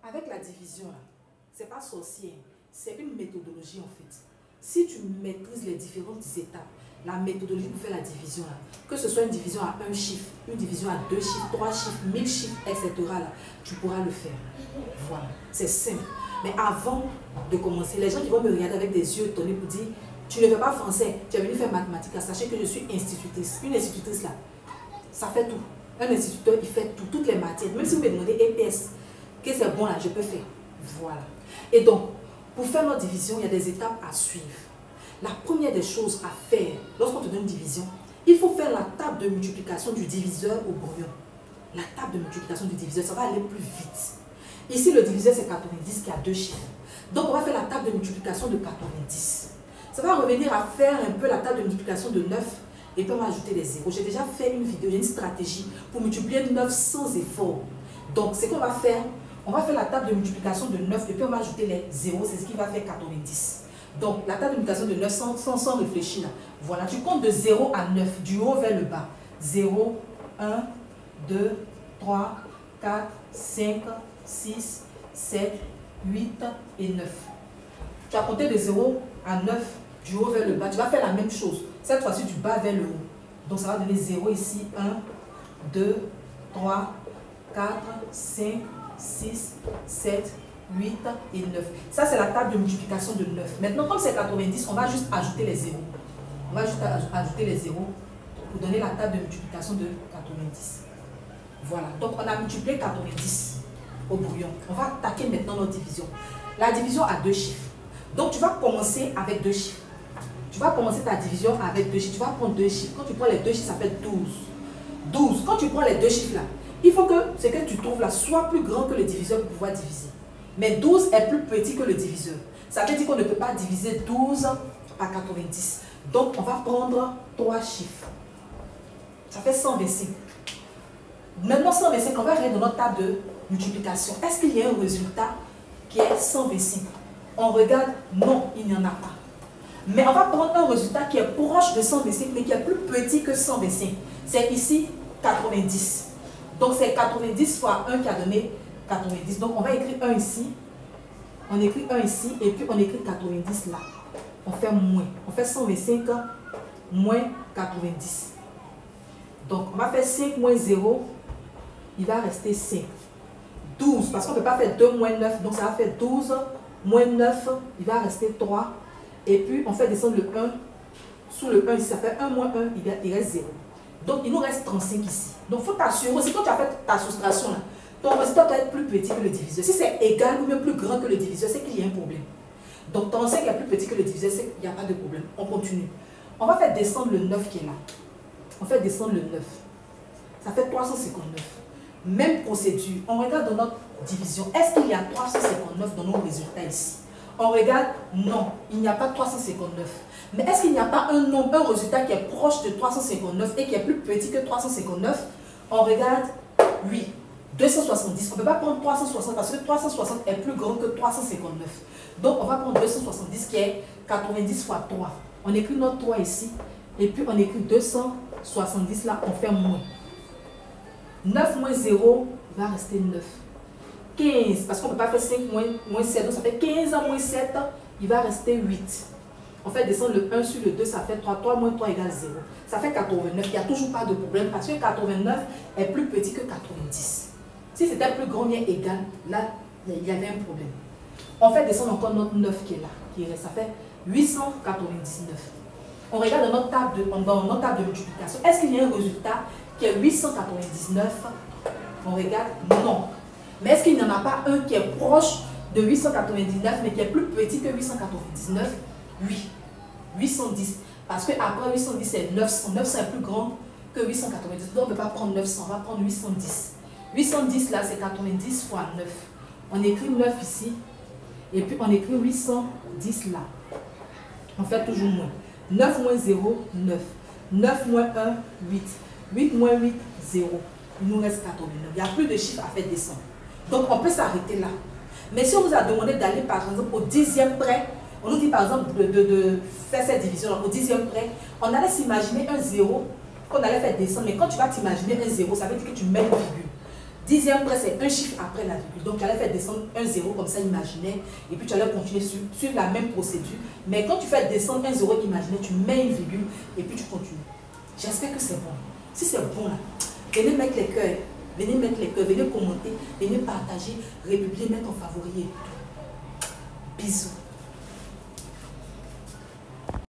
Avec la division, c'est pas sorcier, c'est une méthodologie en fait. Si tu maîtrises les différentes étapes, la méthodologie pour faire la division, là, que ce soit une division à un chiffre, une division à 2 chiffres, 3 chiffres, 1000 chiffres, etc., là, tu pourras le faire. Voilà, c'est simple. Mais avant de commencer, les gens qui vont me regarder avec des yeux étonnés pour dire tu ne fais pas français, tu es venu faire mathématiques, sachez que je suis institutrice. Une institutrice là, ça fait tout. Un instituteur, il fait tout, toutes les matières. Même si vous me demandez EPS, que c'est bon là, je peux faire. Voilà. Et donc, pour faire notre division, il y a des étapes à suivre. La première des choses à faire, lorsqu'on te donne une division, il faut faire la table de multiplication du diviseur au brouillon. La table de multiplication du diviseur, ça va aller plus vite. Ici, le diviseur, c'est 90 qui a 2 chiffres. Donc, on va faire la table de multiplication de 90. Ça va revenir à faire un peu la table de multiplication de 9 et puis on va ajouter les zéros. J'ai déjà fait une vidéo, j'ai une stratégie pour multiplier 9 sans effort. Donc, ce qu'on va faire, on va faire la table de multiplication de 9 et puis on va ajouter les zéros, c'est ce qui va faire 90. Donc, la table de multiplication de 9 sans réfléchir. Là. Voilà, tu comptes de 0 à 9, du haut vers le bas. 0, 1, 2, 3, 4, 5, 6, 7, 8 et 9. Tu as compté de 0 à 9, du haut vers le bas. Tu vas faire la même chose. Cette fois-ci, du bas vers le haut. Donc, ça va donner 0 ici. 1, 2, 3, 4, 5, 6, 7, 8 et 9. Ça, c'est la table de multiplication de 9. Maintenant, comme c'est 90, on va juste ajouter les zéros. On va juste ajouter les zéros pour donner la table de multiplication de 90. Voilà. Donc, on a multiplié 90 au brouillon. On va attaquer maintenant notre division. La division a 2 chiffres. Donc, tu vas commencer avec 2 chiffres. Tu vas commencer ta division avec 2 chiffres. Tu vas prendre 2 chiffres. Quand tu prends les 2 chiffres, ça fait 12. 12. Quand tu prends les 2 chiffres là, il faut que ce que tu trouves là soit plus grand que le diviseur pour pouvoir diviser. Mais 12 est plus petit que le diviseur. Ça veut dire qu'on ne peut pas diviser 12 par 90. Donc, on va prendre 3 chiffres. Ça fait 125. Maintenant, 125, on va regarder dans notre table de multiplication. Est-ce qu'il y a un résultat qui est 125? On regarde, non, il n'y en a pas. Mais on va prendre un résultat qui est proche de 125, mais qui est plus petit que 125. C'est ici 90. Donc, c'est 90 fois 1 qui a donné 90. Donc, on va écrire 1 ici. On écrit 1 ici et puis on écrit 90 là. On fait moins. On fait 125 moins 90. Donc, on va faire 5 moins 0. Il va rester 5. 12, parce qu'on ne peut pas faire 2 moins 9. Donc, ça va faire 12 moins 9. Il va rester 3. Et puis, on fait descendre le 1. Sous le 1 ici, ça fait 1 moins 1. Il reste 0. Donc, il nous reste 35 ici. Donc, il faut t'assurer aussi, quand tu as fait ta soustraction, là, ton résultat doit être plus petit que le diviseur. Si c'est égal ou même plus grand que le diviseur, c'est qu'il y a un problème. Donc, ton 5 est plus petit que le diviseur, c'est qu'il n'y a pas de problème. On continue. On va faire descendre le 9 qui est là. On fait descendre le 9. Ça fait 359. Même procédure. On regarde dans notre division. Est-ce qu'il y a 359 dans nos résultats ici? On regarde, non, il n'y a pas 359. Mais est-ce qu'il n'y a pas un nombre, un résultat qui est proche de 359 et qui est plus petit que 359? On regarde, oui, 270. On ne peut pas prendre 360 parce que 360 est plus grand que 359. Donc, on va prendre 270 qui est 90 fois 3. On écrit notre 3 ici et puis on écrit 270 là, on fait moins. 9 moins 0 va rester 9. 15, parce qu'on ne peut pas faire 5 moins 7, donc ça fait 15 moins 7, il va rester 8. On fait descendre le 1 sur le 2, ça fait 3. 3 moins 3 égale 0. Ça fait 89. Il n'y a toujours pas de problème parce que 89 est plus petit que 90. Si c'était plus grand, bien égal, là, il y avait un problème. On fait descendre encore notre 9 qui est là, qui reste. Ça fait 899. On regarde dans notre table de multiplication. Est-ce qu'il y a un résultat qui est 899? On regarde, non. Mais est-ce qu'il n'y en a pas un qui est proche de 899, mais qui est plus petit que 899? Oui, 810. Parce qu'après 810, c'est 900. 900 est plus grand que 890. Donc, on ne peut pas prendre 900, on va prendre 810. 810, là, c'est 90 fois 9. On écrit 9 ici. Et puis, on écrit 810 là. On fait toujours moins. 9 moins 0, 9. 9 moins 1, 8. 8 moins 8, 0. Il nous reste 89. Il n'y a plus de chiffres à faire descendre. Donc, on peut s'arrêter là. Mais si on vous a demandé d'aller, par exemple, au 10e près, on nous dit, par exemple, de faire cette division au 10e près, on allait s'imaginer un 0 qu'on allait faire descendre. Mais quand tu vas t'imaginer un 0, ça veut dire que tu mets une virgule. Dixième près, c'est un chiffre après la virgule. Donc, tu allais faire descendre un zéro comme ça imaginaire. Et puis, tu allais continuer sur la même procédure. Mais quand tu fais descendre un zéro imaginaire, tu mets une virgule et puis tu continues. J'espère que c'est bon. Si c'est bon, là, venez mettre les cœurs. Venez mettre les cœurs. Venez commenter. Venez partager. Republier, mettre en favori et tout. Bisous.